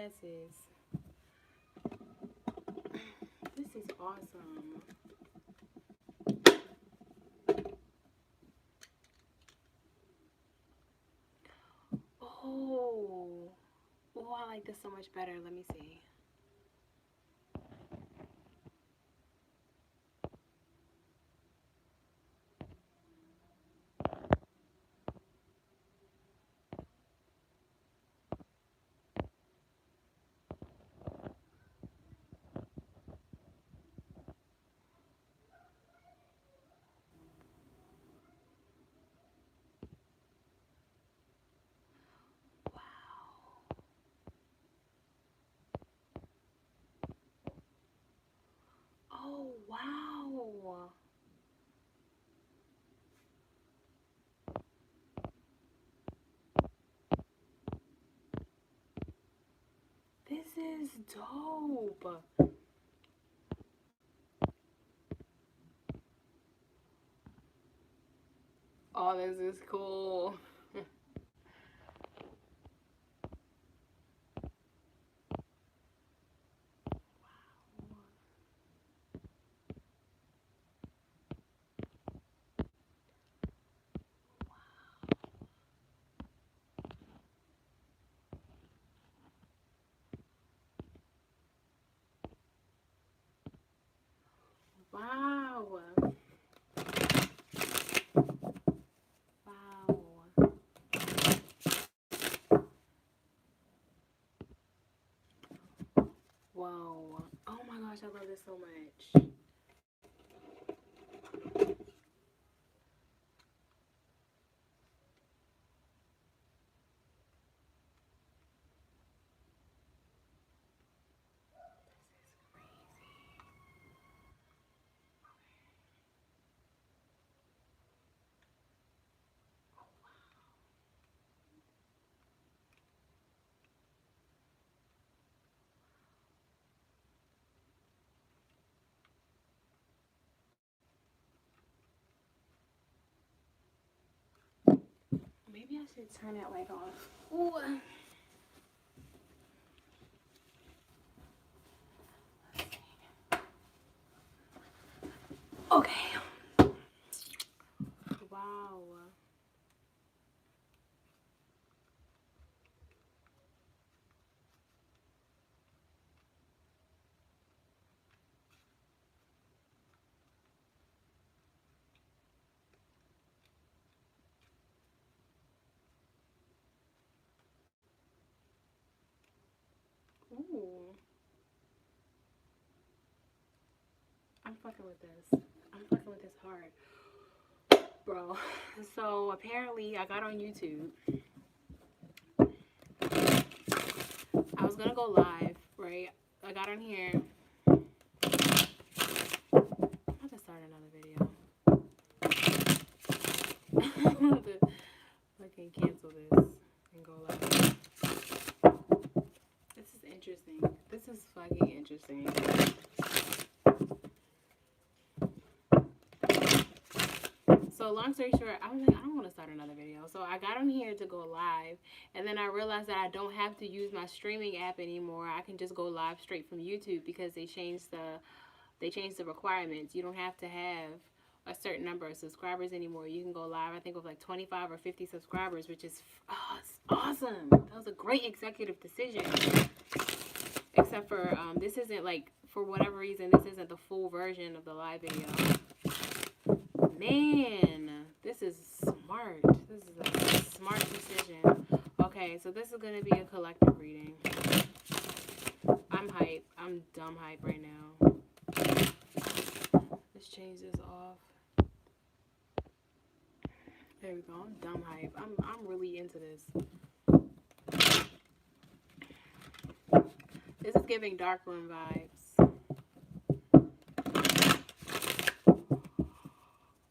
glasses. This is awesome. Oh, I like this so much better. Let me see. Oh, wow. This is dope. Oh, this is cool. Wow. Wow. Whoa. Oh my gosh, I love this so much. Maybe I should turn that light off. Ooh. Okay. Wow. Ooh. I'm fucking with this. I'm fucking with this hard. Bro. So apparently I got on YouTube. I was gonna go live, right? I got on here. I'm about to start another video. I'm about to fucking cancel this and go live. This is interesting. This is fucking interesting. So long story short, I was like, I don't want to start another video. So I got on here to go live, and then I realized that I don't have to use my streaming app anymore. I can just go live straight from YouTube because they changed the requirements. You don't have to have a certain number of subscribers anymore. You can go live, I think, with like 25 or 50 subscribers, which is awesome. That was a great executive decision. Except for this isn't, like, for whatever reason, this isn't the full version of the live video. Man, this is smart. This is a smart decision. Okay, so this is going to be a collective reading. I'm hype. I'm dumb hype right now. Let's change this off. There we go. I'm dumb hype. I'm really into this. This is giving dark room vibes.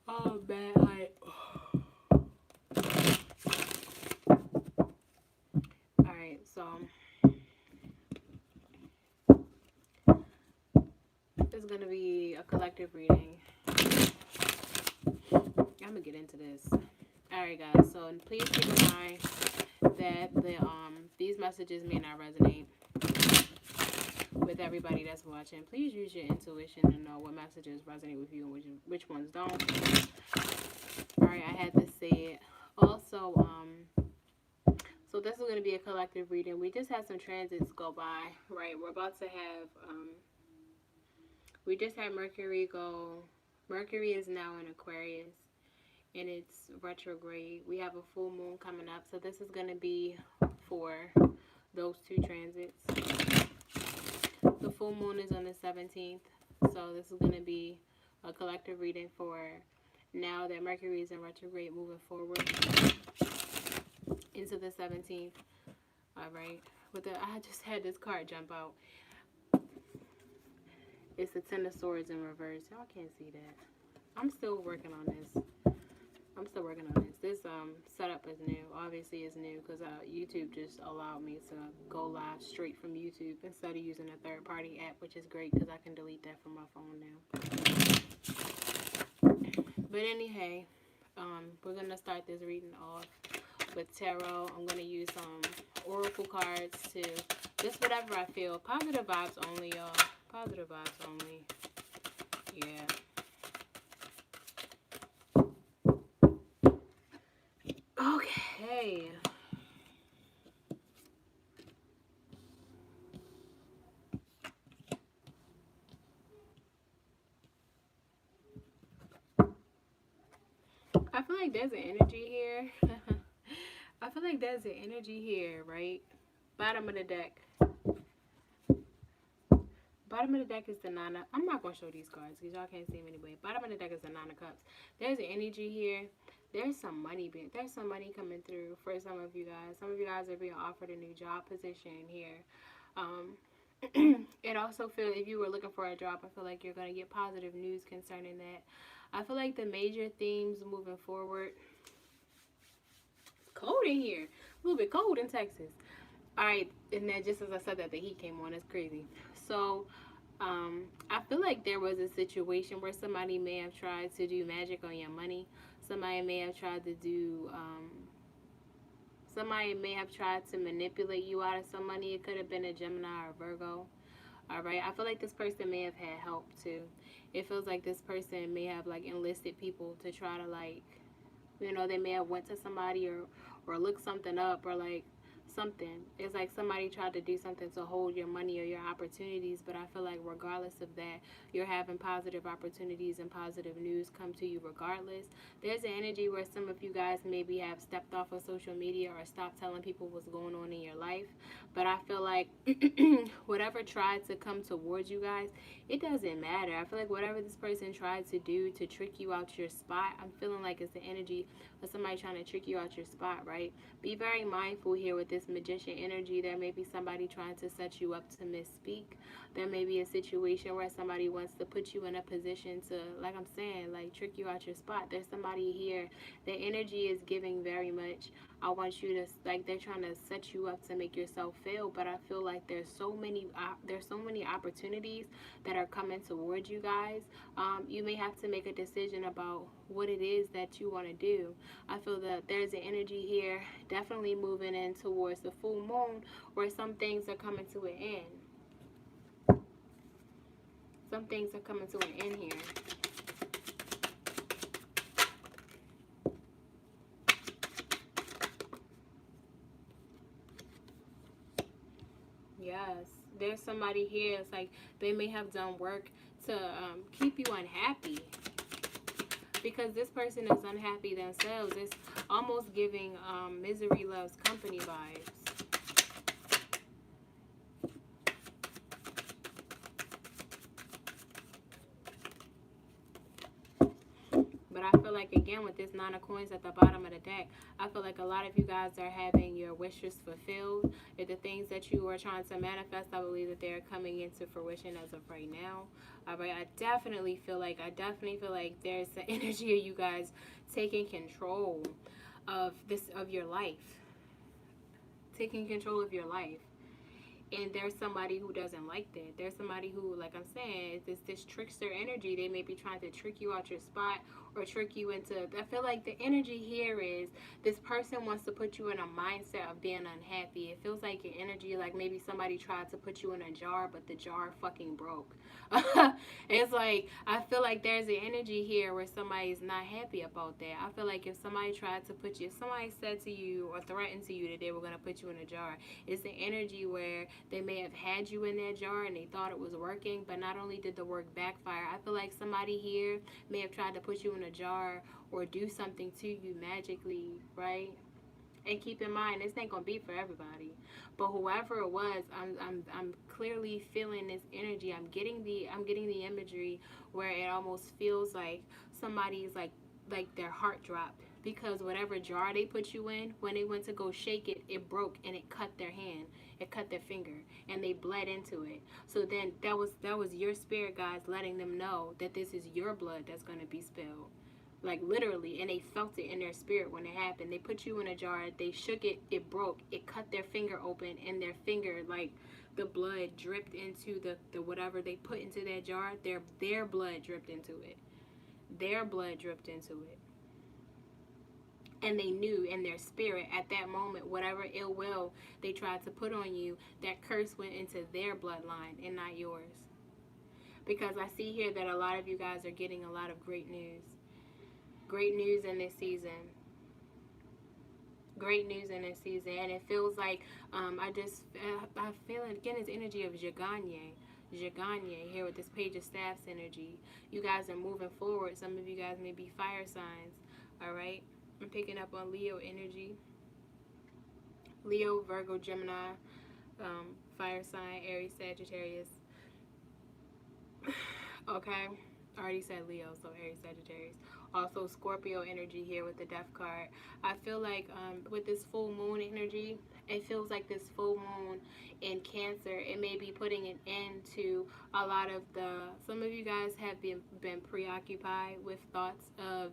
Oh, bad hype. Alright, so this is going to be a collective reading. I'm going to get into this. Alright, guys, so please keep in mind that these messages may not resonate. everybody that's watching, please use your intuition to know what messages resonate with you and which ones don't. All right, I had to say it. Also, so this is going to be a collective reading. We just had some transits go by, right? We're about to have, we just had Mercury go. Mercury is now in Aquarius, and it's retrograde. We have a full moon coming up, so this is going to be for those two transits. The full moon is on the 17th, so this is going to be a collective reading for now that Mercury is in retrograde, moving forward into the 17th. All right. I just had this card jump out. It's the Ten of Swords in reverse. Y'all can't see that. I'm still working on this. This setup is new. Obviously, it's new because YouTube just allowed me to go live straight from YouTube instead of using a third-party app, which is great because I can delete that from my phone now. But anyhow, we're going to start this reading off with tarot. I'm going to use some oracle cards to just whatever I feel. Positive vibes only, y'all. Positive vibes only. Yeah. Okay. I feel like there's an energy here. I feel like there's an energy here, right? Bottom of the deck. Bottom of the deck is the Nine of... I'm not going to show these cards because y'all can't see them anyway. Bottom of the deck is the Nine of Cups. There's an energy here. There's some money coming through for some of you guys. Some of you guys are being offered a new job position here. It also feels, if you were looking for a job, I feel like you're going to get positive news concerning that. I feel like the major themes moving forward... It's cold in here. A little bit cold in Texas. Alright, and then just as I said that, the heat came on. It's crazy. So, I feel like there was a situation where somebody may have tried to do magic on your money. Somebody may have tried to do, somebody may have tried to manipulate you out of some money. It could have been a Gemini or Virgo. Alright, I feel like this person may have had help too. It feels like this person may have like enlisted people to try to like, you know, they may have went to somebody or looked something up or like something. It's like somebody tried to do something to hold your money or your opportunities, but I feel like regardless of that, you're having positive opportunities and positive news come to you regardless. There's an energy where some of you guys maybe have stepped off of social media or stopped telling people what's going on in your life, but I feel like whatever tried to come towards you guys, it doesn't matter. I feel like whatever this person tried to do to trick you out your spot, I'm feeling like it's the energy of somebody trying to trick you out your spot, right? Be very mindful here with this Magician energy. There may be somebody trying to set you up to misspeak. There may be a situation where somebody wants to put you in a position to, like I'm saying, like trick you out your spot. There's somebody here. The energy is giving very much. I want you to, like, they're trying to set you up to make yourself fail, but I feel like there's so many opportunities that are coming towards you guys. You may have to make a decision about what it is that you want to do. I feel that there's an energy here definitely moving in towards the full moon where some things are coming to an end. Some things are coming to an end here. Yes, there's somebody here. It's like they may have done work to keep you unhappy because this person is unhappy themselves. It's almost giving misery loves company vibes. But I feel like, again, with this Nine of Coins at the bottom of the deck, I feel like a lot of you guys are having your wishes fulfilled. If the things that you are trying to manifest, I believe that they're coming into fruition as of right now. All right, I definitely feel like there's the energy of you guys taking control of your life. Taking control of your life. And there's somebody who doesn't like that. There's somebody who, like I'm saying, it's this trickster energy. They may be trying to trick you out your spot or trick you into, I feel like the energy here is this person wants to put you in a mindset of being unhappy. It feels like an energy like maybe somebody tried to put you in a jar, but the jar fucking broke. It's like, I feel like there's an energy here where somebody's not happy about that. I feel like if somebody tried to put you, if somebody said to you or threatened to you that they were going to put you in a jar, it's the energy where they may have had you in that jar and they thought it was working, but not only did the work backfire, I feel like somebody here may have tried to put you in a jar or do something to you magically, right? And keep in mind, this ain't gonna be for everybody, but whoever it was, I'm clearly feeling this energy. I'm getting the imagery where it almost feels like somebody's like their heart dropped because whatever jar they put you in, when they went to go shake it, it broke and it cut their hand, it cut their finger, and they bled into it. So then that was your spirit guides letting them know that this is your blood that's gonna be spilled. Like literally, and they felt it in their spirit when it happened. They put you in a jar, they shook it, it broke, it cut their finger open, and their finger, like the blood dripped into the whatever they put into that jar. Their blood dripped into it. Their blood dripped into it. And they knew in their spirit at that moment, whatever ill will they tried to put on you, that curse went into their bloodline and not yours. Because I see here that a lot of you guys are getting a lot of great news. Great news in this season. Great news in this season. And it feels like, I feel again this energy of Jaganye. Jaganye here with this Page of Staffs energy. You guys are moving forward. Some of you guys may be fire signs. Alright? I'm picking up on Leo energy. Leo, Virgo, Gemini, fire sign, Aries, Sagittarius. Okay? I already said Leo, so Aries, Sagittarius. Also Scorpio energy here with the Death card. I feel like with this full moon energy, it feels like this full moon in Cancer, it may be putting an end to a lot of some of you guys have been preoccupied with thoughts of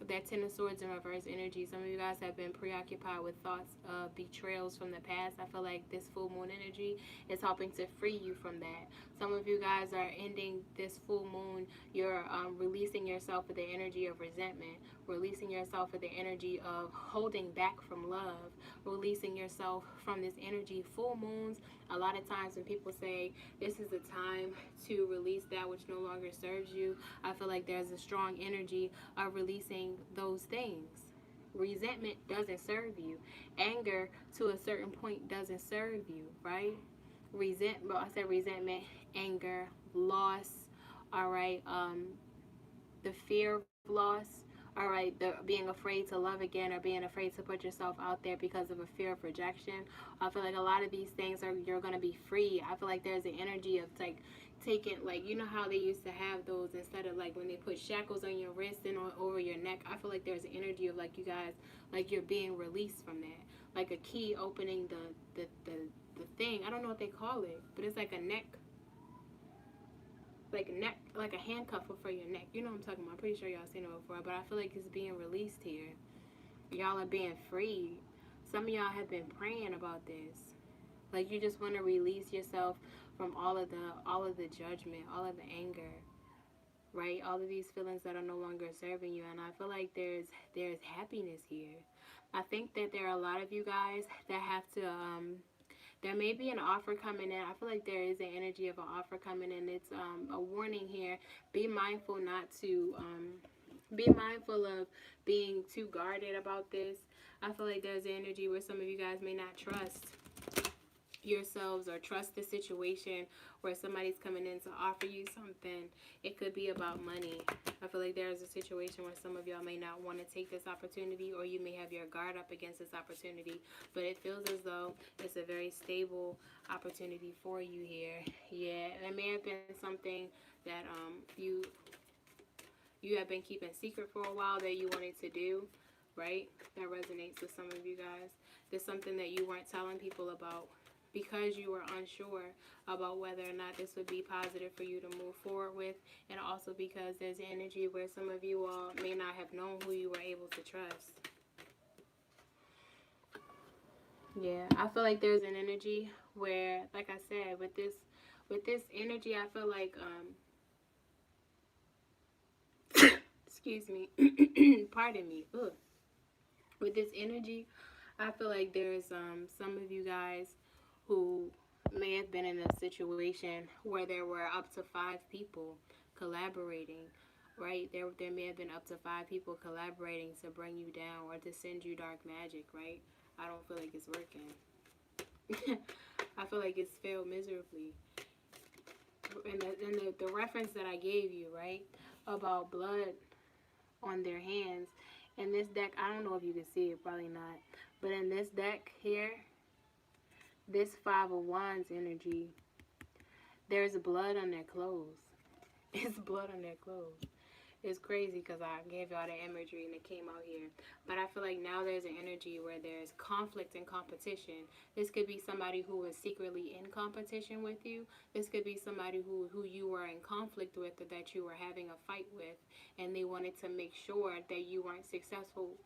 that Ten of Swords in reverse energy. Some of you guys have been preoccupied with thoughts of betrayals from the past. I feel like this full moon energy is helping to free you from that. Some of you guys are ending this full moon. You're releasing yourself with the energy of resentment, releasing yourself with the energy of holding back from love, releasing yourself from this energy. Full moons, a lot of times when people say this is a time to release that which no longer serves you, I feel like there's a strong energy of releasing those things. Resentment doesn't serve you. Anger to a certain point doesn't serve you, right? I said resentment, anger, loss, all right, the fear of loss, all right, the being afraid to love again or being afraid to put yourself out there because of a fear of rejection. I feel like a lot of these things you're going to be free. I feel like there's an energy of like taking, like, you know how they used to have those instead of like when they put shackles on your wrist and over your neck. I feel like there's an energy of like you guys, like you're being released from that, like a key opening the thing. I don't know what they call it, but it's like a neck, like a handcuff for your neck. You know what I'm talking about. I'm pretty sure y'all seen it before, but I feel like it's being released here. Y'all are being freed. Some of y'all have been praying about this. Like you just want to release yourself from all of the judgment, all of the anger, right? All of these feelings that are no longer serving you. And I feel like there's happiness here. I think that there are a lot of you guys that have to there may be an offer coming in. I feel like there is an energy of an offer coming in. It's a warning here. Be mindful not to be mindful of being too guarded about this. I feel like there's an energy where some of you guys may not trust yourselves or trust the situation where somebody's coming in to offer you something. It could be about money. I feel like there's a situation where some of y'all may not want to take this opportunity, or you may have your guard up against this opportunity, but it feels as though it's a very stable opportunity for you here. Yeah, it may have been something that you have been keeping secret for a while that you wanted to do, right? That resonates with some of you guys. There's something that you weren't telling people about because you were unsure about whether or not this would be positive for you to move forward with, and also because there's an energy where some of you all may not have known who you were able to trust. Yeah, I feel like there's an energy where, like I said, with this energy, I feel like excuse me, pardon me. Ugh. With this energy, I feel like there's some of you guys who may have been in a situation where there were up to 5 people collaborating, right? There may have been up to 5 people collaborating to bring you down or to send you dark magic, right? I don't feel like it's working. I feel like it's failed miserably. And the reference that I gave you, right, about blood on their hands, in this deck, I don't know if you can see it, probably not, but in this deck here, this Five of Wands energy, there's blood on their clothes. It's blood on their clothes. It's crazy because I gave y'all the imagery and it came out here. But I feel like now there's an energy where there's conflict and competition. This could be somebody who is secretly in competition with you. This could be somebody who you were in conflict with or that you were having a fight with. And they wanted to make sure that you weren't successful,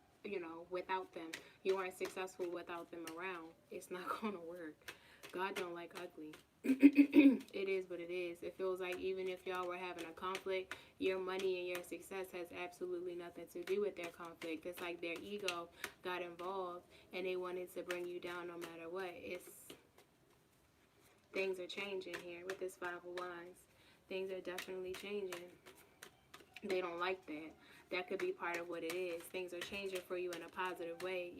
without them. You weren't successful without them around. It's not going to work. God don't like ugly. It is what it is. It feels like even if y'all were having a conflict, your money and your success has absolutely nothing to do with their conflict. It's like their ego got involved and they wanted to bring you down no matter what. Things are changing here with this Five of Wands. Things are definitely changing. They don't like that. That could be part of what it is. Things are changing for you in a positive way.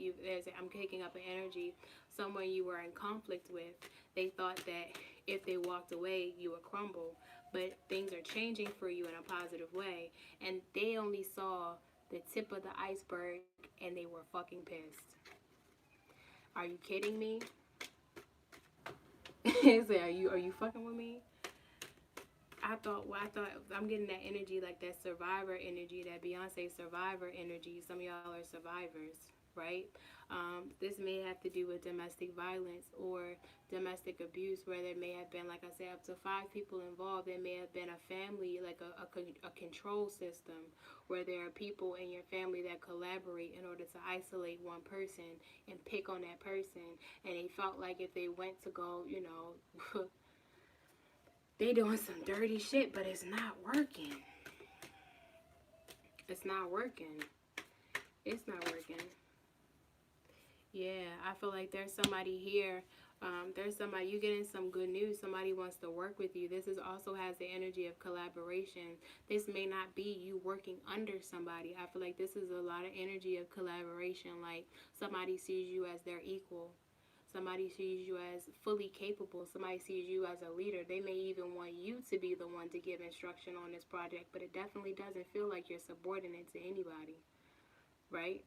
I'm picking up an energy. Someone you were in conflict with, they thought that if they walked away, you would crumble. But things are changing for you in a positive way. And they only saw the tip of the iceberg and they were fucking pissed. Are you kidding me? Are you fucking with me? I thought I'm getting that energy, like that survivor energy, that Beyonce survivor energy. Some of y'all are survivors, right? This may have to do with domestic violence or domestic abuse, where there may have been, like I said, up to 5 people involved. There may have been a family, like a control system, where there are people in your family that collaborate in order to isolate one person and pick on that person. And they felt like if they went to go, they doing some dirty shit, but it's not working. It's not working. It's not working. Yeah, I feel like there's somebody here. There's somebody, you getting some good news. Somebody wants to work with you. This also has the energy of collaboration. This may not be you working under somebody. I feel like this is a lot of energy of collaboration. Like somebody sees you as their equal. Somebody sees you as fully capable. Somebody sees you as a leader. They may even want you to be the one to give instruction on this project, but it definitely doesn't feel like you're subordinate to anybody, right?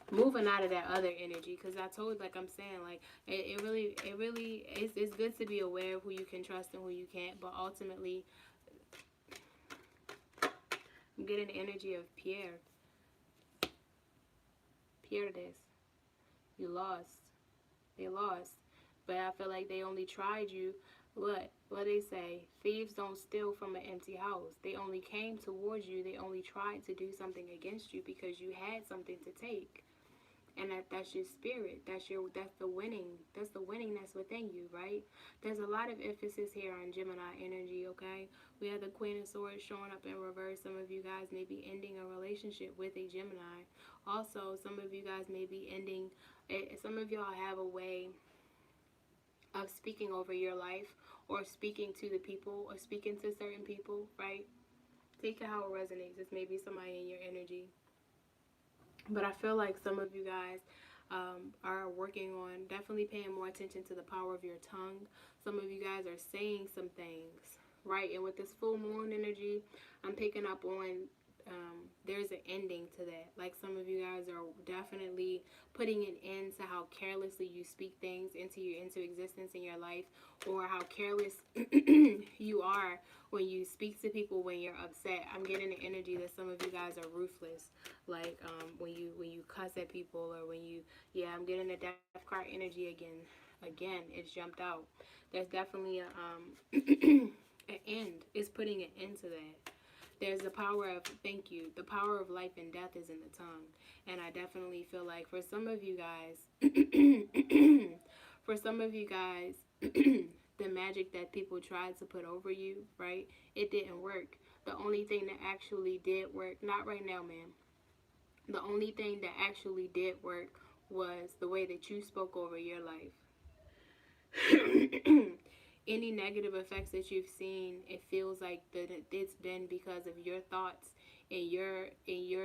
Moving out of that other energy, because I told, like I'm saying, like it really it's good to be aware of who you can trust and who you can't, but ultimately I'm getting the energy of Pierre this. You lost. They lost. But I feel like they only tried you. What they say? Thieves don't steal from an empty house. They only came towards you. They only tried to do something against you because you had something to take. And that's your spirit. That's the winning. That's the winningness within you, right? There's a lot of emphasis here on Gemini energy, okay? We have the Queen of Swords showing up in reverse. Some of you guys may be ending a relationship with a Gemini. Also, some of you guys may be ending, some of y'all have a way of speaking over your life or speaking to the people or speaking to certain people, right? Take it how it resonates. This may be somebody in your energy. But I feel like some of you guys are working on definitely paying more attention to the power of your tongue. Some of you guys are saying some things, right? And with this full moon energy, I'm picking up on there's an ending to that. Like some of you guys are definitely putting an end to how carelessly you speak things into existence in your life, or how careless you are when you speak to people when you're upset. I'm getting the energy that some of you guys are ruthless, like when you cuss at people, or when you I'm getting the death card energy again. It's jumped out. There's definitely a an end. It's putting an end to that. There's the power of, thank you, the power of life and death is in the tongue. And I definitely feel like for some of you guys, for some of you guys, the magic that people tried to put over you, right, it didn't work. The only thing that actually did work, not right now, ma'am, the only thing that actually did work was the way that you spoke over your life. Any negative effects that you've seen, it feels like that it's been because of your thoughts and your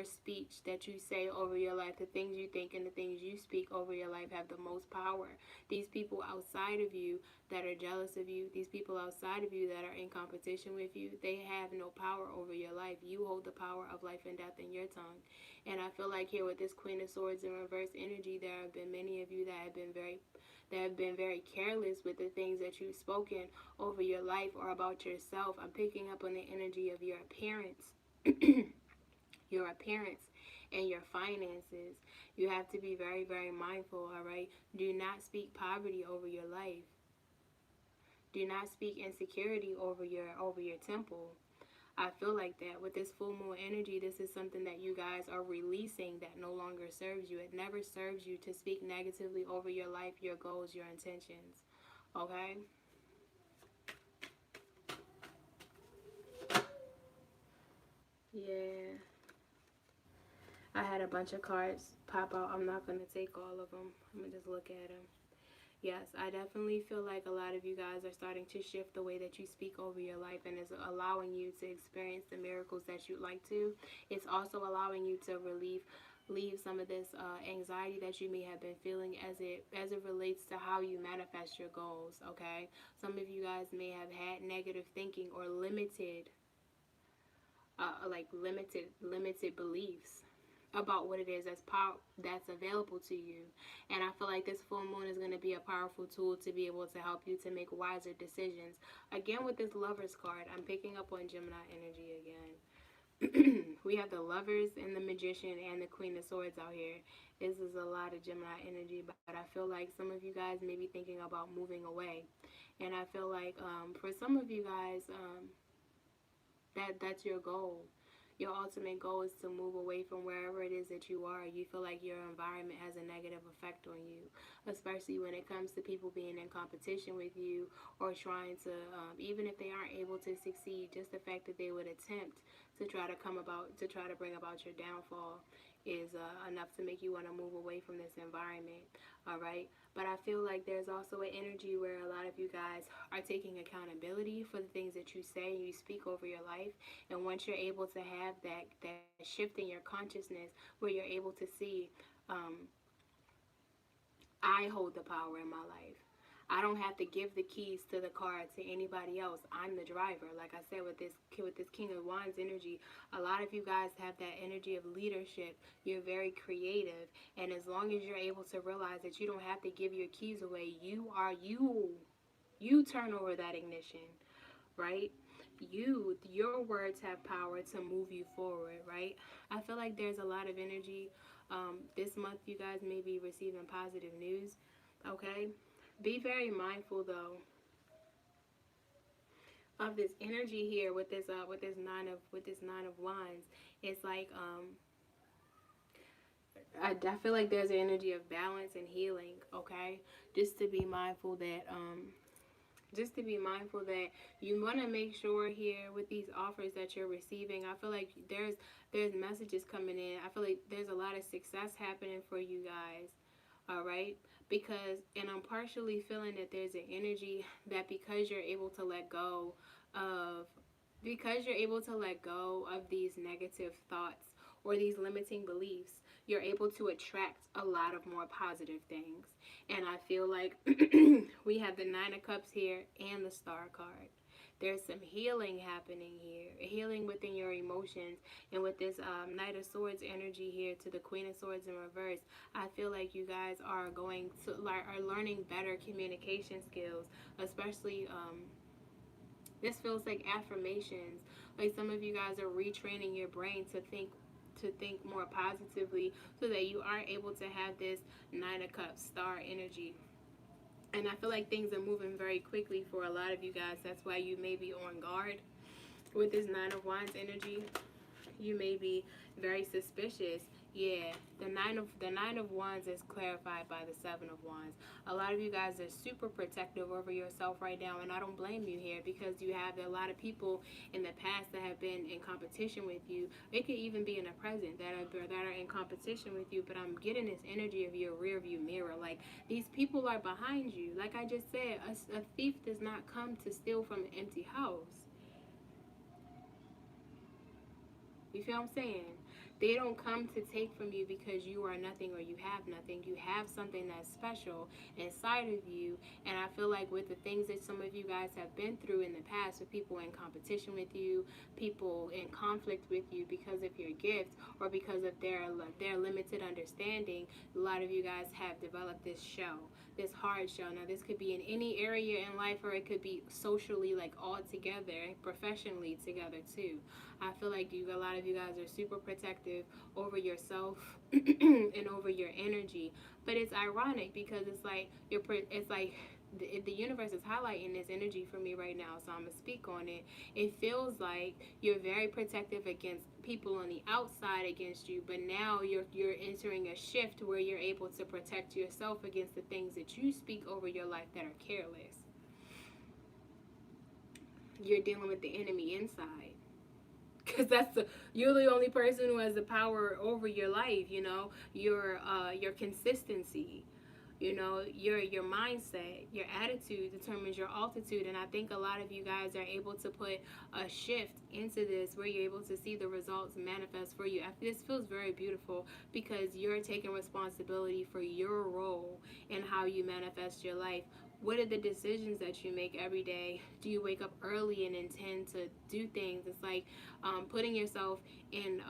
speech that you say over your life. The things you think and the things you speak over your life have the most power. These people outside of you that are jealous of you, these people outside of you that are in competition with you, they have no power over your life. You hold the power of life and death in your tongue. And I feel like here with this Queen of Swords in reverse energy, there have been many of you that have been very careless with the things that you've spoken over your life or about yourself. I'm picking up on the energy of your appearance. Your appearance and your finances. You have to be very, very mindful, all right? Do not speak poverty over your life. Do not speak insecurity over your temple. I feel like that with this full moon energy, this is something that you guys are releasing that no longer serves you. It never serves you to speak negatively over your life, your goals, your intentions. Okay? Yeah. I had a bunch of cards pop out. I'm not going to take all of them. I'm going to just look at them. Yes, I definitely feel like a lot of you guys are starting to shift the way that you speak over your life, and is allowing you to experience the miracles that you'd like to. It's also allowing you to leave some of this anxiety that you may have been feeling as it relates to how you manifest your goals. Okay, some of you guys may have had negative thinking or limited beliefs about what it is that's available to you. And I feel like this full moon is going to be a powerful tool to be able to help you to make wiser decisions. Again, with this Lovers card, I'm picking up on Gemini energy again. We have the Lovers and the Magician and the Queen of Swords out here. This is a lot of Gemini energy, but I feel like some of you guys may be thinking about moving away. And I feel like for some of you guys, that's your goal. Your ultimate goal is to move away from wherever it is that you are. You feel like your environment has a negative effect on you, especially when it comes to people being in competition with you or trying to, even if they aren't able to succeed, just the fact that they would attempt to try to bring about your downfall is enough to make you want to move away from this environment. All right. But I feel like there's also an energy where a lot of you guys are taking accountability for the things that you say and you speak over your life. And once you're able to have that shift in your consciousness where you're able to see, I hold the power in my life. I don't have to give the keys to the car to anybody else. I'm the driver. Like I said, with this King of Wands energy, a lot of you guys have that energy of leadership. You're very creative. And as long as you're able to realize that you don't have to give your keys away, you turn over that ignition, right? Your words have power to move you forward, right? I feel like there's a lot of energy. This month, you guys may be receiving positive news, okay? Be very mindful though of this energy here with this nine of wands. It's like I feel like there's an energy of balance and healing. Okay, just to be mindful that you want to make sure here with these offers that you're receiving. I feel like there's messages coming in. I feel like there's a lot of success happening for you guys. All right, and I'm partially feeling that there's an energy that because you're able to let go of these negative thoughts or these limiting beliefs, you're able to attract a lot of more positive things. And I feel like we have the Nine of Cups here and the Star card. There's some healing happening here, healing within your emotions. And with this Knight of Swords energy here to the Queen of Swords in reverse, I feel like you guys are learning better communication skills, especially this feels like affirmations. Like some of you guys are retraining your brain to think more positively so that you are able to have this Nine of Cups Star energy. And I feel like things are moving very quickly for a lot of you guys. That's why you may be on guard With this Nine of Wands energy, you may be very suspicious. Yeah, the nine of Wands is clarified by the Seven of Wands. A lot of you guys are super protective over yourself right now, and I don't blame you here, because you have a lot of people in the past that have been in competition with you. It could even be in the present that are in competition with you. But I'm getting this energy of your rear view mirror. Like, these people are behind you. Like I just said, a thief does not come to steal from an empty house. You feel what I'm saying? They don't come to take from you because you are nothing or you have nothing. You have something that's special inside of you. And I feel like with the things that some of you guys have been through in the past, with people in competition with you, people in conflict with you because of your gift or because of their limited understanding, a lot of you guys have developed this shell, this hard shell. Now, this could be in any area in life, or it could be socially, like all together, professionally together too. I feel like a lot of you guys are super protective over yourself and over your energy. But it's ironic because it's like the universe is highlighting this energy for me right now, so I'm gonna speak on it. It feels like you're very protective against people on the outside against you, but now you're entering a shift where you're able to protect yourself against the things that you speak over your life that are careless. You're dealing with the enemy inside. Because you're the only person who has the power over your life. Your consistency, your mindset, your attitude determines your altitude. And I think a lot of you guys are able to put a shift into this where you're able to see the results manifest for you. This feels very beautiful because you're taking responsibility for your role in how you manifest your life. What are the decisions that you make every day? Do you wake up early and intend to do things? It's like putting yourself in,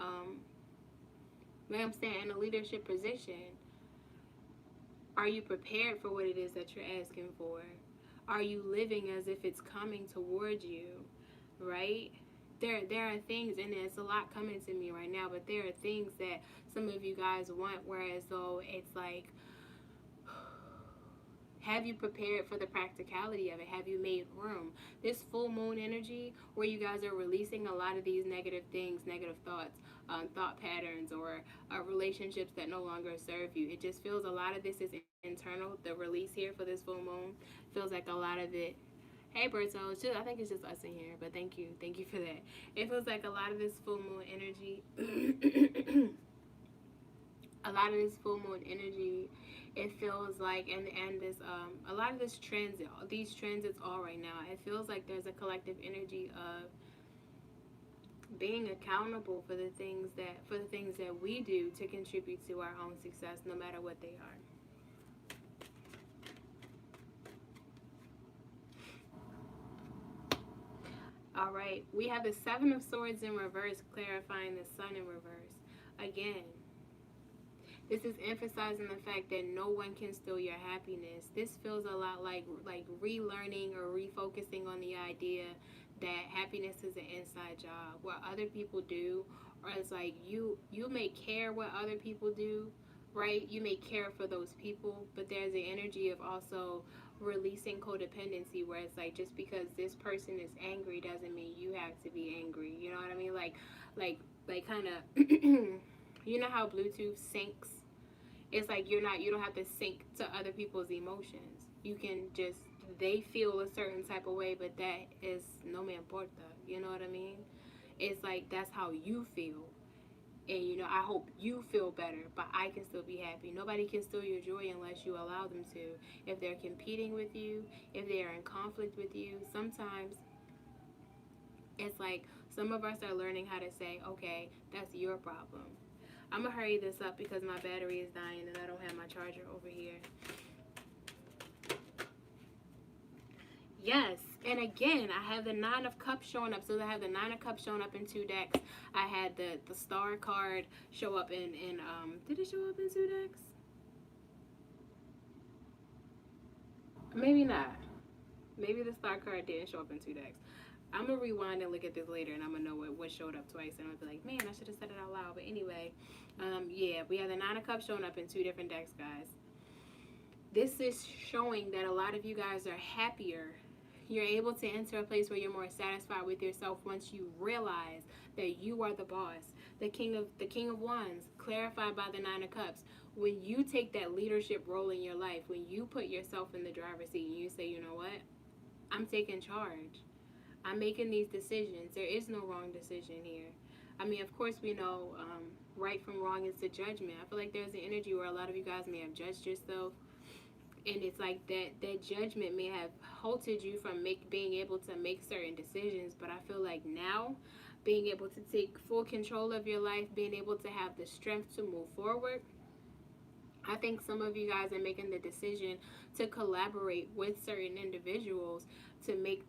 in a leadership position. Are you prepared for what it is that you're asking for? Are you living as if it's coming towards you, right? There are things, and it's a lot coming to me right now, but there are things that some of you guys want, whereas though it's like, have you prepared for the practicality of it? Have you made room? This full moon energy where you guys are releasing a lot of these negative things, negative thoughts, thought patterns, or relationships that no longer serve you. It just feels a lot of this is internal. The release here for this full moon feels like a lot of it. Hey, Berto, I think it's just us in here, but thank you for that. It feels like a lot of this full moon energy, it feels like, and this a lot of these transits all right now, it feels like there's a collective energy of being accountable for the things that we do to contribute to our own success, no matter what they are. All right, we have the Seven of Swords in reverse, clarifying the Sun in reverse. Again, this is emphasizing the fact that no one can steal your happiness. This feels a lot like relearning or refocusing on the idea that happiness is an inside job. What other people do, or it's like you may care what other people do, right? You may care for those people, but there's an energy of also releasing codependency, where it's like, just because this person is angry doesn't mean you have to be angry. You know what I mean? Like kind of you know how Bluetooth syncs? It's like you don't have to sync to other people's emotions. You can just, they feel a certain type of way, but that is no me importa. You know what I mean? It's like, that's how you feel. And I hope you feel better, but I can still be happy. Nobody can steal your joy unless you allow them to. If they're competing with you, if they are in conflict with you, sometimes it's like some of us are learning how to say, okay, that's your problem. I'm going to hurry this up because my battery is dying and I don't have my charger over here. Yes, and again, I have the Nine of Cups showing up. So I have the Nine of Cups showing up in 2 decks. I had the Star card show up in did it show up in 2 decks? Maybe not. Maybe the Star card didn't show up in 2 decks. I'm going to rewind and look at this later, and I'm going to know what showed up twice. And I'll be like, man, I should have said it out loud. But anyway, yeah, we have the Nine of Cups showing up in 2 different decks, guys. This is showing that a lot of you guys are happier. You're able to enter a place where you're more satisfied with yourself once you realize that you are the boss. The King of Wands, clarified by the Nine of Cups. When you take that leadership role in your life, when you put yourself in the driver's seat and you say, you know what, I'm taking charge. I'm making these decisions. There is no wrong decision here. I mean, of course, we know right from wrong is the judgment. I feel like there's an energy where a lot of you guys may have judged yourself, and it's like that judgment may have halted you from being able to make certain decisions. But I feel like now, being able to take full control of your life, being able to have the strength to move forward, I think some of you guys are making the decision to collaborate with certain individuals to make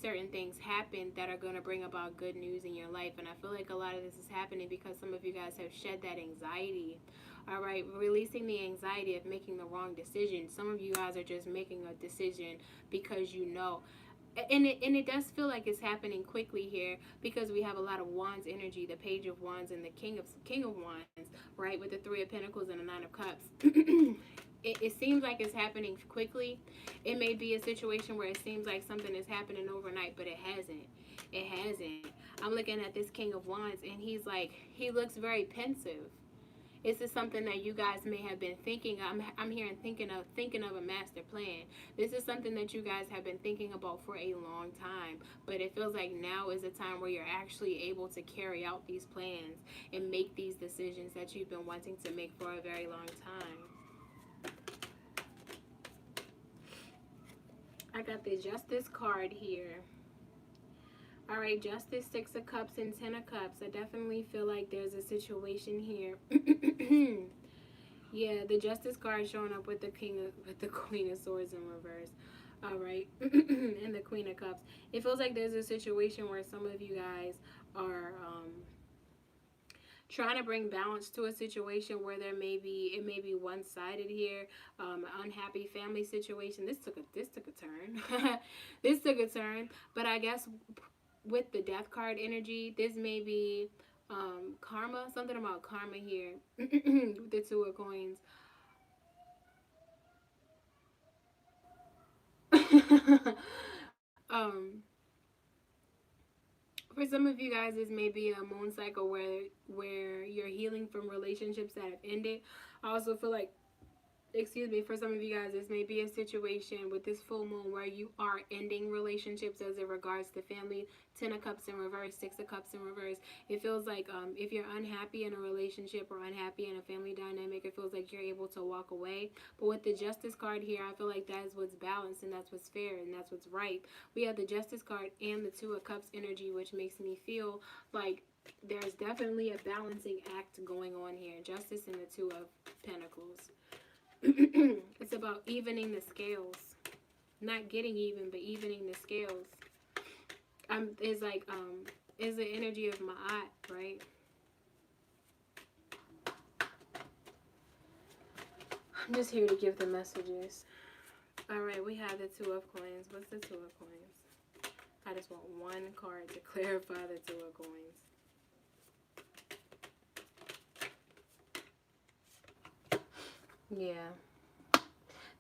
certain things happen that are going to bring about good news in your life. And I feel like a lot of this is happening because some of you guys have shed that anxiety. All right, releasing the anxiety of making the wrong decision. Some of you guys are just making a decision because you know. And it does feel like it's happening quickly here because we have a lot of Wands energy, the Page of Wands and the King of Wands, right, with the Three of Pentacles and the Nine of Cups. It seems like it's happening quickly. It may be a situation where it seems like something is happening overnight, but it hasn't. It hasn't. I'm looking at this King of Wands, and he looks very pensive. This is something that you guys may have been thinking. I'm hearing thinking of a master plan. This is something that you guys have been thinking about for a long time. But it feels like now is a time where you're actually able to carry out these plans and make these decisions that you've been wanting to make for a very long time. I got the Justice card here. All right, Justice, Six of Cups, and Ten of Cups. I definitely feel like there's a situation here. Yeah, the Justice card showing up with the Queen of Swords in reverse. All right, and the Queen of Cups. It feels like there's a situation where some of you guys are trying to bring balance to a situation where it may be one-sided here. Unhappy family situation. This took a turn. This took a turn, but I guess with the Death card energy, this may be karma, something about karma here. The Two of Coins. um for some of you guys, this may be a moon cycle where you're healing from relationships that have ended. I also feel like, excuse me, for some of you guys, this may be a situation with this full moon where you are ending relationships as it regards to family. Ten of Cups in reverse, Six of Cups in reverse. It feels like if you're unhappy in a relationship or unhappy in a family dynamic, it feels like you're able to walk away. But with the Justice card here, I feel like that is what's balanced and that's what's fair and that's what's right. We have the Justice card and the Two of Cups energy, which makes me feel like there's definitely a balancing act going on here. Justice and the Two of Pentacles. It's about evening the scales. Not getting even, but evening the scales. Is the energy of Ma'at, right? I'm just here to give the messages. Alright, we have the Two of Coins. What's the Two of Coins? I just want one card to clarify the Two of Coins. Yeah.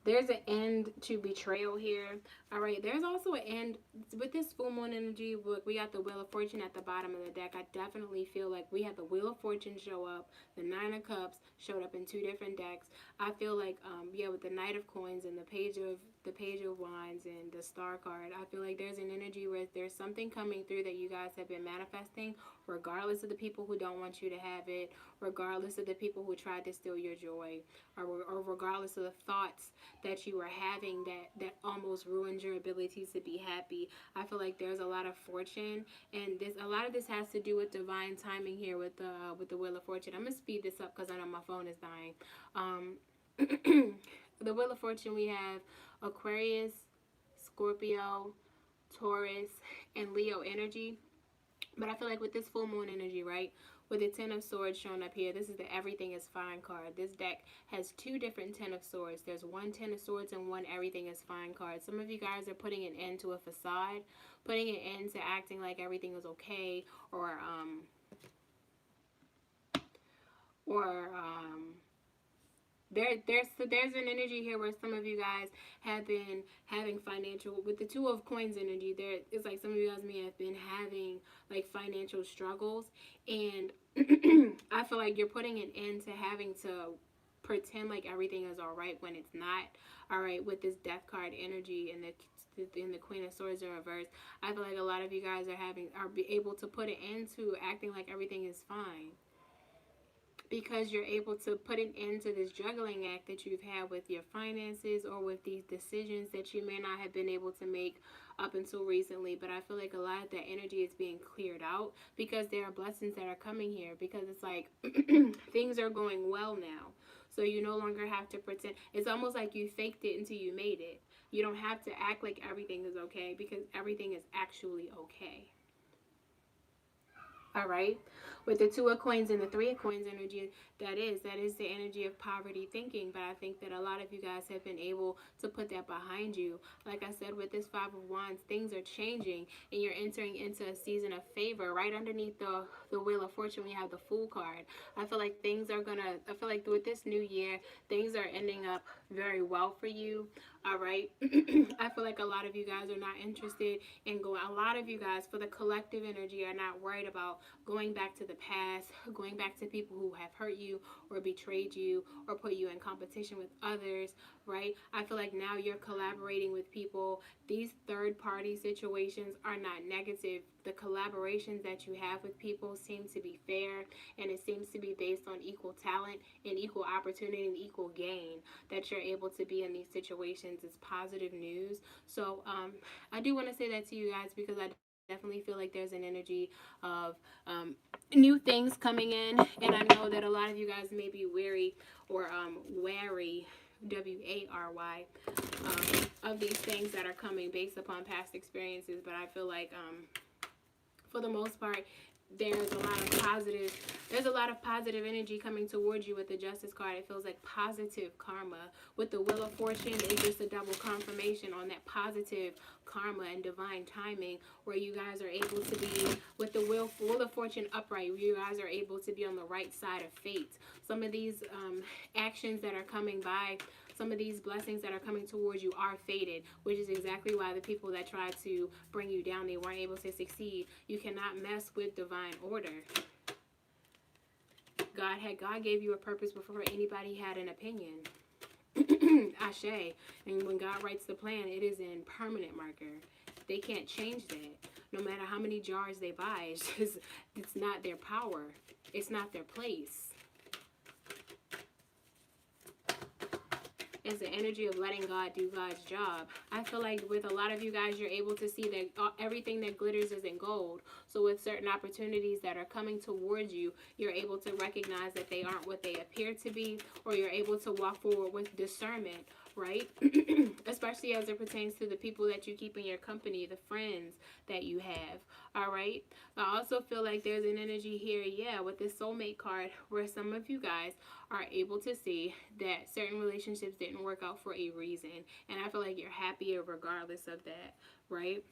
There's an end to betrayal here. All right, there's also an end with this full moon energy. Look, we got the Wheel of Fortune at the bottom of the deck. I definitely feel like we had the Wheel of Fortune show up. The Nine of Cups showed up in two different decks. I feel like, yeah, with the Knight of Coins and the Page of Wands and the Star card, I feel like there's an energy where there's something coming through that you guys have been manifesting, regardless of the people who don't want you to have it, regardless of the people who tried to steal your joy, or regardless of the thoughts that you were having that almost ruined your ability to be happy. I feel like there's a lot of fortune, and a lot of this has to do with divine timing here with the Wheel of Fortune. I'm gonna speed this up because I know my phone is dying. The Wheel of Fortune, we have Aquarius, Scorpio, Taurus, and Leo energy. But I feel like with this full moon energy, right, with the Ten of Swords shown up here, this is the Everything is Fine card. This deck has two different Ten of Swords. There's one Ten of Swords and one Everything is Fine card. Some of you guys are putting an end to a facade, putting an end to acting like everything is okay, or There's an energy here where some of you guys have been having financial, with the Two of Coins energy, there it's like some of you guys may have been having like financial struggles, and I feel like you're putting an end to having to pretend like everything is all right when it's not all right, with this Death card energy and the Queen of Swords in reverse. I feel like a lot of you guys are able to put an end to acting like everything is fine, because you're able to put an end to this juggling act that you've had with your finances, or with these decisions that you may not have been able to make up until recently. But I feel like a lot of that energy is being cleared out, because there are blessings that are coming here, because it's like things are going well now. So you no longer have to pretend. It's almost like you faked it until you made it. You don't have to act like everything is okay, because everything is actually okay. All right, with the Two of Coins and the Three of Coins energy, that is the energy of poverty thinking. But I think that a lot of you guys have been able to put that behind you. Like I said, with this Five of Wands, things are changing, and you're entering into a season of favor. Right underneath the Wheel of Fortune, we have the Fool card. I feel like I feel like with this new year, things are ending up very well for you. All right. I feel like a lot of you guys are not interested in going. A lot of you guys, for the collective energy, are not worried about going back to the past, going back to people who have hurt you or betrayed you or put you in competition with others, right? I feel like now you're collaborating with people. These third party situations are not negative. The collaborations that you have with people seem to be fair, and it seems to be based on equal talent and equal opportunity and equal gain. That you're able to be in these situations is positive news. So I do want to say that to you guys, because I definitely feel like there's an energy of new things coming in, and I know that a lot of you guys may be weary or wary, W-A-R-Y, of these things that are coming based upon past experiences. But I feel like for the most part, there's a lot of positive energy coming towards you with the Justice card. It feels like positive karma. With the Wheel of Fortune, it's just a double confirmation on that positive karma and divine timing, where you guys are able to be, with the Wheel of Fortune upright, you guys are able to be on the right side of fate. Some of these actions that are coming by, some of these blessings that are coming towards you are fated, which is exactly why the people that tried to bring you down, they weren't able to succeed. You cannot mess with divine order. God gave you a purpose before anybody had an opinion. Ashe. And when God writes the plan, it is in permanent marker. They can't change that. No matter how many jars they buy, it's not their power. It's not their place. It's the energy of letting God do God's job. I feel like with a lot of you guys, you're able to see that everything that glitters isn't gold. So with certain opportunities that are coming towards you, you're able to recognize that they aren't what they appear to be, or you're able to walk forward with discernment, right? Especially as it pertains to the people that you keep in your company, the friends that you have, all right? I also feel like there's an energy here, with this soulmate card, where some of you guys are able to see that certain relationships didn't work out for a reason, and I feel like you're happier regardless of that, right?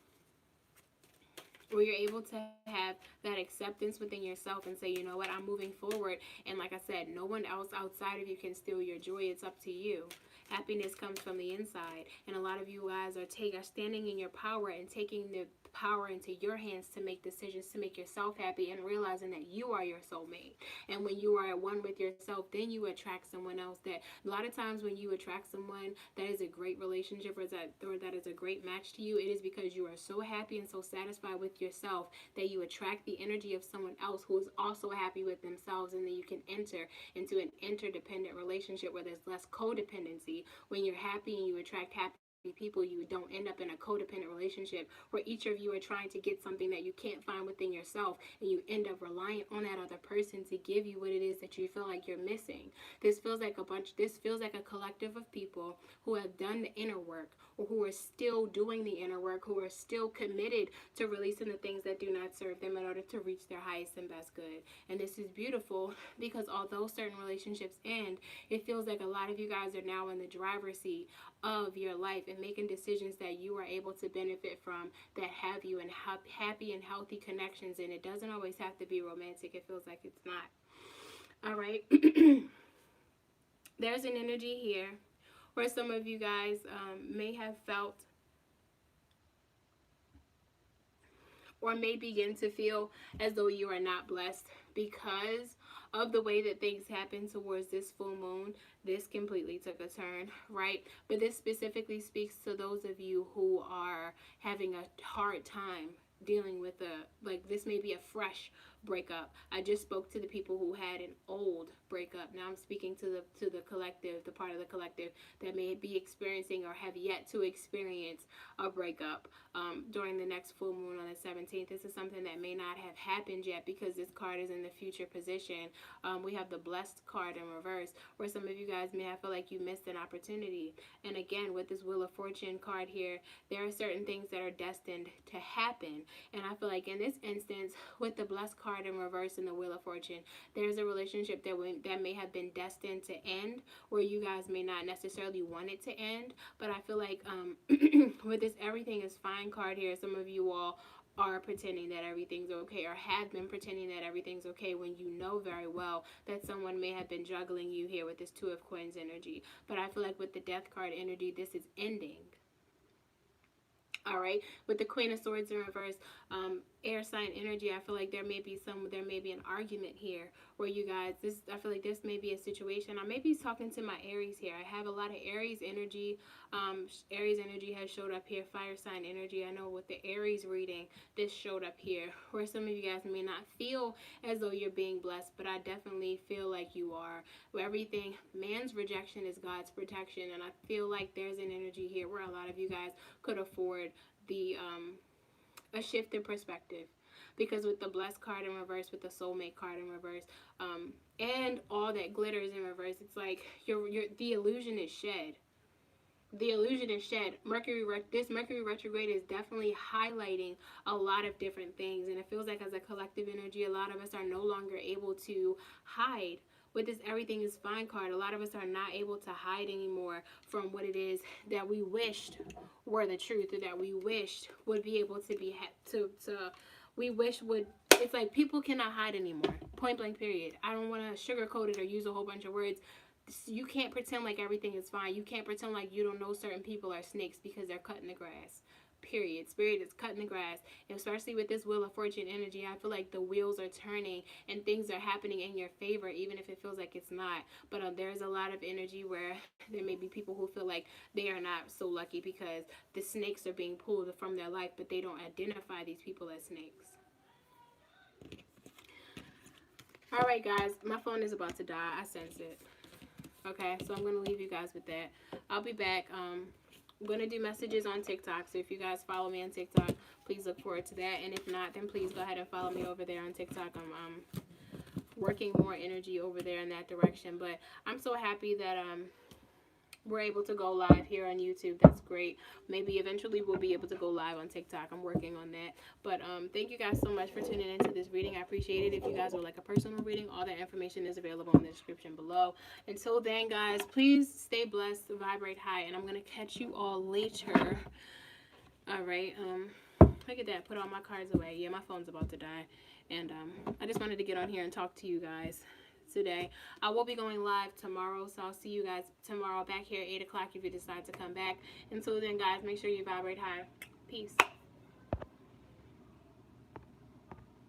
Where you're able to have that acceptance within yourself and say, you know what, I'm moving forward, and like I said, no one else outside of you can steal your joy. It's up to you. Happiness comes from the inside, and a lot of you guys are standing in your power and taking the power into your hands to make decisions to make yourself happy, and realizing that you are your soulmate. And when you are at one with yourself, then you attract someone else. That a lot of times when you attract someone that is a great relationship, or that is a great match to you, it is because you are so happy and so satisfied with yourself that you attract the energy of someone else who is also happy with themselves, and then you can enter into an interdependent relationship where there's less codependency. When you're happy and you attract happy people, you don't end up in a codependent relationship where each of you are trying to get something that you can't find within yourself, and you end up relying on that other person to give you what it is that you feel like you're missing. This feels like a collective of people who have done the inner work, or who are still doing the inner work, who are still committed to releasing the things that do not serve them in order to reach their highest and best good. And this is beautiful, because although certain relationships end, it feels like a lot of you guys are now in the driver's seat of your life and making decisions that you are able to benefit from, that have you in happy and healthy connections. And it doesn't always have to be romantic. It feels like it's not. All right. there's an energy here where some of you guys may have felt or may begin to feel as though you are not blessed because of the way that things happen towards this full moon. This completely took a turn, right? But this specifically speaks to those of you who are having a hard time dealing with like this may be a fresh breakup. I just spoke to the people who had an old breakup. Now I'm speaking to the collective, the part of the collective that may be experiencing or have yet to experience a breakup during the next full moon on the 17th. This is something that may not have happened yet because this card is in the future position. We have the blessed card in reverse, where some of you guys may have felt like you missed an opportunity. And again, with this Wheel of Fortune card here, there are certain things that are destined to happen. And I feel like in this instance, with the blessed card in reverse in the Wheel of Fortune, there's a relationship that may have been destined to end, where you guys may not necessarily want it to end. But I feel like with this everything is fine card here, some of you all are pretending that everything's okay, or have been pretending that everything's okay, when you know very well that someone may have been juggling you here with this Two of Coins energy. But I feel like with the Death card energy, this is ending. All right, with the Queen of Swords in reverse, air sign energy, I feel like there may be an argument here where you guys, I feel like this may be a situation. I may be talking to my Aries here. I have a lot of Aries energy. Aries energy has showed up here. Fire sign energy. I know with the Aries reading, this showed up here, where some of you guys may not feel as though you're being blessed, but I definitely feel like you are. Where everything, man's rejection is God's protection, and I feel like there's an energy here where a lot of you guys could afford a shift in perspective, because with the blessed card in reverse, with the soulmate card in reverse, and all that glitters in reverse, it's like the illusion is shed. The illusion is shed. This Mercury retrograde is definitely highlighting a lot of different things, and it feels like as a collective energy, a lot of us are no longer able to hide. With this everything is fine card, a lot of us are not able to hide anymore from what it is that we wished were the truth, or that we wished would be able to be we wish would. It's like people cannot hide anymore. Point blank period. I don't want to sugarcoat it or use a whole bunch of words. You can't pretend like everything is fine. You can't pretend like you don't know certain people are snakes because they're cutting the grass. Period. Spirit is cutting the grass. And especially with this Wheel of Fortune energy, I feel like the wheels are turning and things are happening in your favor, even if it feels like it's not. But there's a lot of energy where there may be people who feel like they are not so lucky because the snakes are being pulled from their life, but they don't identify these people as snakes. All right, guys. My phone is about to die. I sense it. Okay, so I'm going to leave you guys with that. I'll be back. I'm going to do messages on TikTok, so if you guys follow me on TikTok, please look forward to that. And if not, then please go ahead and follow me over there on TikTok. I'm working more energy over there in that direction. But I'm so happy that we're able to go live here on YouTube. That's great. Maybe eventually we'll be able to go live on TikTok. I'm working on that. But thank you guys so much for tuning into this reading. I appreciate it. If you guys would like a personal reading, all that information is available in the description below. Until then, guys, please stay blessed, vibrate high, and I'm going to catch you all later. All right. Look at that. Put all my cards away. Yeah, my phone's about to die. And I just wanted to get on here and talk to you guys today. I will be going live tomorrow, so I'll see you guys tomorrow back here at 8 o'clock if you decide to come back. Until then, guys, make sure you vibrate high. Peace.